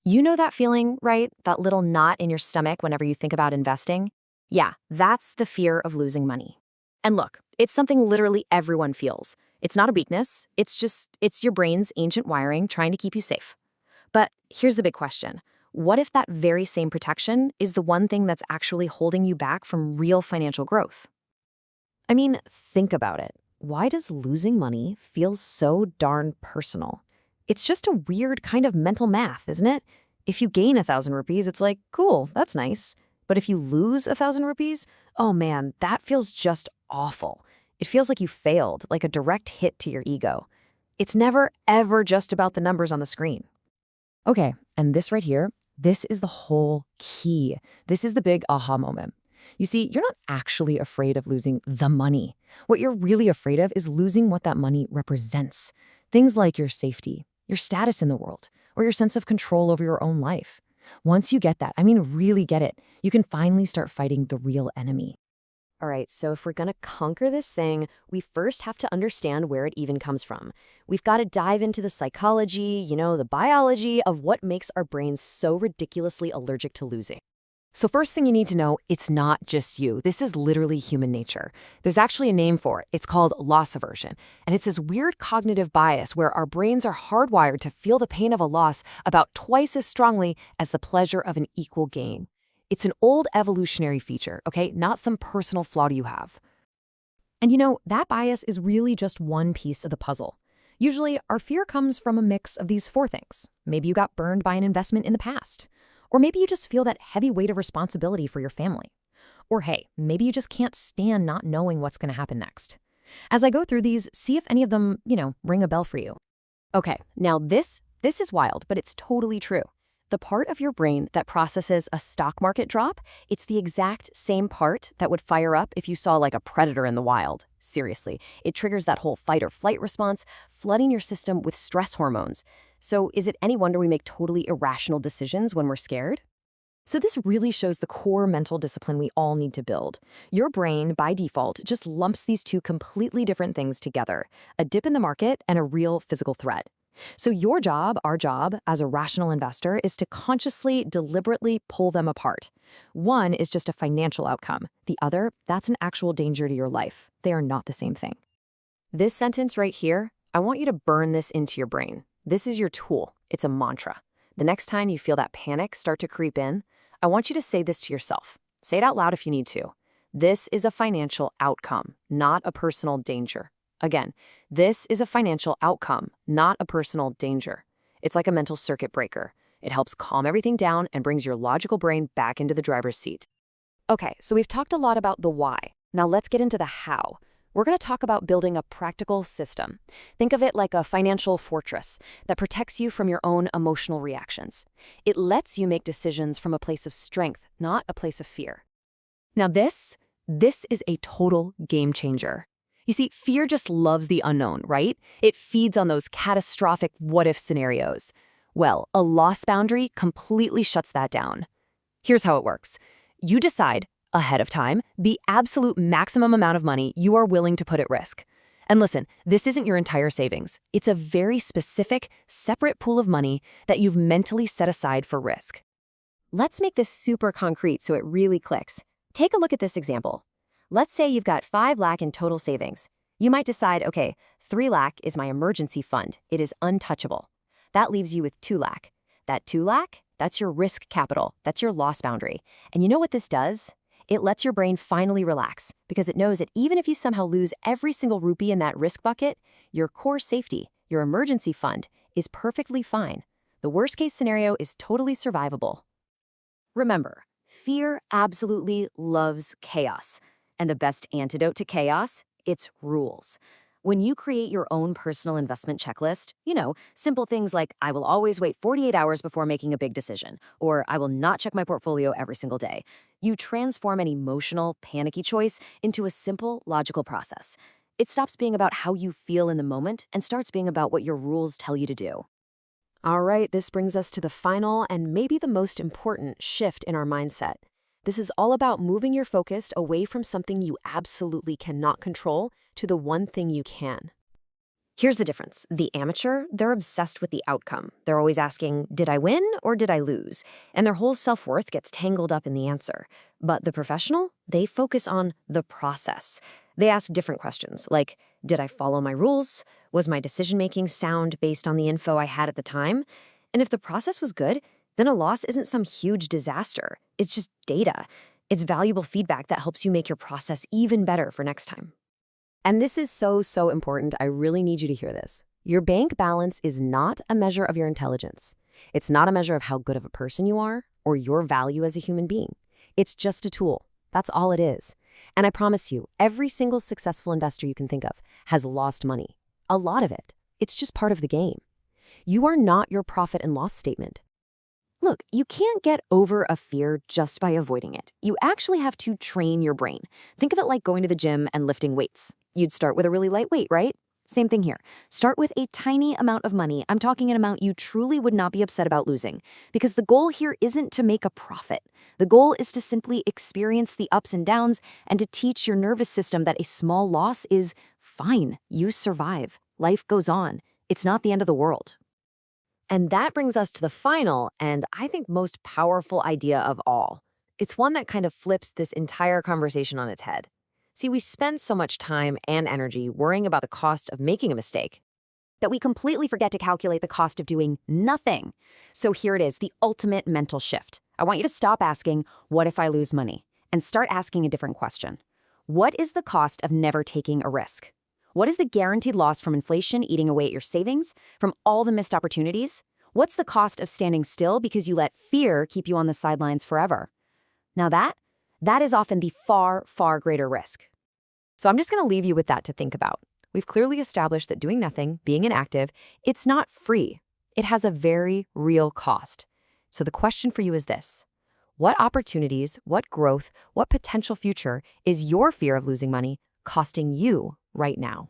You know that feeling, right? That little knot in your stomach whenever you think about investing? Yeah, that's the fear of losing money. And look, it's something literally everyone feels. It's not a weakness, it's your brain's ancient wiring trying to keep you safe. But here's the big question. What if that very same protection is the one thing that's actually holding you back from real financial growth? I mean, think about it. Why does losing money feel so darn personal? It's just a weird kind of mental math, isn't it? If you gain 1,000 rupees, it's like, cool, that's nice. But if you lose 1,000 rupees, oh man, that feels just awful. It feels like you failed, like a direct hit to your ego. It's never, ever just about the numbers on the screen. Okay, and this right here, this is the whole key. This is the big aha moment. You see, you're not actually afraid of losing the money. What you're really afraid of is losing what that money represents. Things like your safety, your status in the world, or your sense of control over your own life. Once you get that, I mean really get it, you can finally start fighting the real enemy. All right, so if we're gonna conquer this thing, we first have to understand where it even comes from. We've got to dive into the psychology, the biology of what makes our brains so ridiculously allergic to losing. So first thing you need to know, it's not just you. This is literally human nature. There's actually a name for it. It's called loss aversion. And it's this weird cognitive bias where our brains are hardwired to feel the pain of a loss about twice as strongly as the pleasure of an equal gain. It's an old evolutionary feature, okay? Not some personal flaw you have. And that bias is really just one piece of the puzzle. Usually, our fear comes from a mix of these four things. Maybe you got burned by an investment in the past. Or maybe you just feel that heavy weight of responsibility for your family. Or hey, maybe you just can't stand not knowing what's going to happen next. As I go through these, see if any of them, ring a bell for you. Okay, now this is wild, but it's totally true. The part of your brain that processes a stock market drop, it's the exact same part that would fire up if you saw like a predator in the wild. Seriously, it triggers that whole fight or flight response, flooding your system with stress hormones. So is it any wonder we make totally irrational decisions when we're scared? So this really shows the core mental discipline we all need to build. Your brain, by default, just lumps these two completely different things together, a dip in the market and a real physical threat. So your job, our job, as a rational investor is to consciously, deliberately pull them apart. One is just a financial outcome. The other, that's an actual danger to your life. They are not the same thing. This sentence right here, I want you to burn this into your brain. This is your tool. It's a mantra. The next time you feel that panic start to creep in, I want you to say this to yourself. Say it out loud if you need to. This is a financial outcome, not a personal danger. Again, this is a financial outcome, not a personal danger. It's like a mental circuit breaker. It helps calm everything down and brings your logical brain back into the driver's seat. Okay, so we've talked a lot about the why. Now let's get into the how. We're going to talk about building a practical system. Think of it like a financial fortress that protects you from your own emotional reactions. It lets you make decisions from a place of strength, not a place of fear. Now this is a total game changer. You see, fear just loves the unknown, right? It feeds on those catastrophic what-if scenarios. Well, a loss boundary completely shuts that down. Here's how it works. You decide, ahead of time, the absolute maximum amount of money you are willing to put at risk. And listen, this isn't your entire savings. It's a very specific, separate pool of money that you've mentally set aside for risk. Let's make this super concrete so it really clicks. Take a look at this example. Let's say you've got 5 lakh in total savings. You might decide, okay, 3 lakh is my emergency fund. It is untouchable. That leaves you with 2 lakh. That 2 lakh, that's your risk capital. That's your loss boundary. And you know what this does? It lets your brain finally relax because it knows that even if you somehow lose every single rupee in that risk bucket, your core safety, your emergency fund, is perfectly fine. The worst case scenario is totally survivable. Remember, fear absolutely loves chaos. And the best antidote to chaos? It's rules. When you create your own personal investment checklist, simple things like I will always wait 48 hours before making a big decision, or I will not check my portfolio every single day, you transform an emotional, panicky choice into a simple, logical process. It stops being about how you feel in the moment and starts being about what your rules tell you to do. All right, this brings us to the final and maybe the most important shift in our mindset. This is all about moving your focus away from something you absolutely cannot control to the one thing you can. Here's the difference. The amateur, they're obsessed with the outcome. They're always asking, did I win or did I lose? And their whole self-worth gets tangled up in the answer. But the professional, they focus on the process. They ask different questions, like, did I follow my rules? Was my decision-making sound based on the info I had at the time? And if the process was good, then a loss isn't some huge disaster. It's just data. It's valuable feedback that helps you make your process even better for next time. And this is so, so important. I really need you to hear this. Your bank balance is not a measure of your intelligence. It's not a measure of how good of a person you are or your value as a human being. It's just a tool. That's all it is. And I promise you, every single successful investor you can think of has lost money. A lot of it. It's just part of the game. You are not your profit and loss statement. Look, you can't get over a fear just by avoiding it. You actually have to train your brain. Think of it like going to the gym and lifting weights. You'd start with a really light weight, right? Same thing here. Start with a tiny amount of money. I'm talking an amount you truly would not be upset about losing. Because the goal here isn't to make a profit. The goal is to simply experience the ups and downs and to teach your nervous system that a small loss is fine. You survive. Life goes on. It's not the end of the world. And that brings us to the final and I think most powerful idea of all. It's one that kind of flips this entire conversation on its head. See, we spend so much time and energy worrying about the cost of making a mistake that we completely forget to calculate the cost of doing nothing. So here it is, the ultimate mental shift. I want you to stop asking, what if I lose money? And start asking a different question. What is the cost of never taking a risk? What is the guaranteed loss from inflation eating away at your savings, from all the missed opportunities? What's the cost of standing still because you let fear keep you on the sidelines forever? Now that is often the far, far greater risk. So I'm just going to leave you with that to think about. We've clearly established that doing nothing, being inactive, it's not free. It has a very real cost. So the question for you is this: what opportunities, what growth, what potential future is your fear of losing money costing you right now?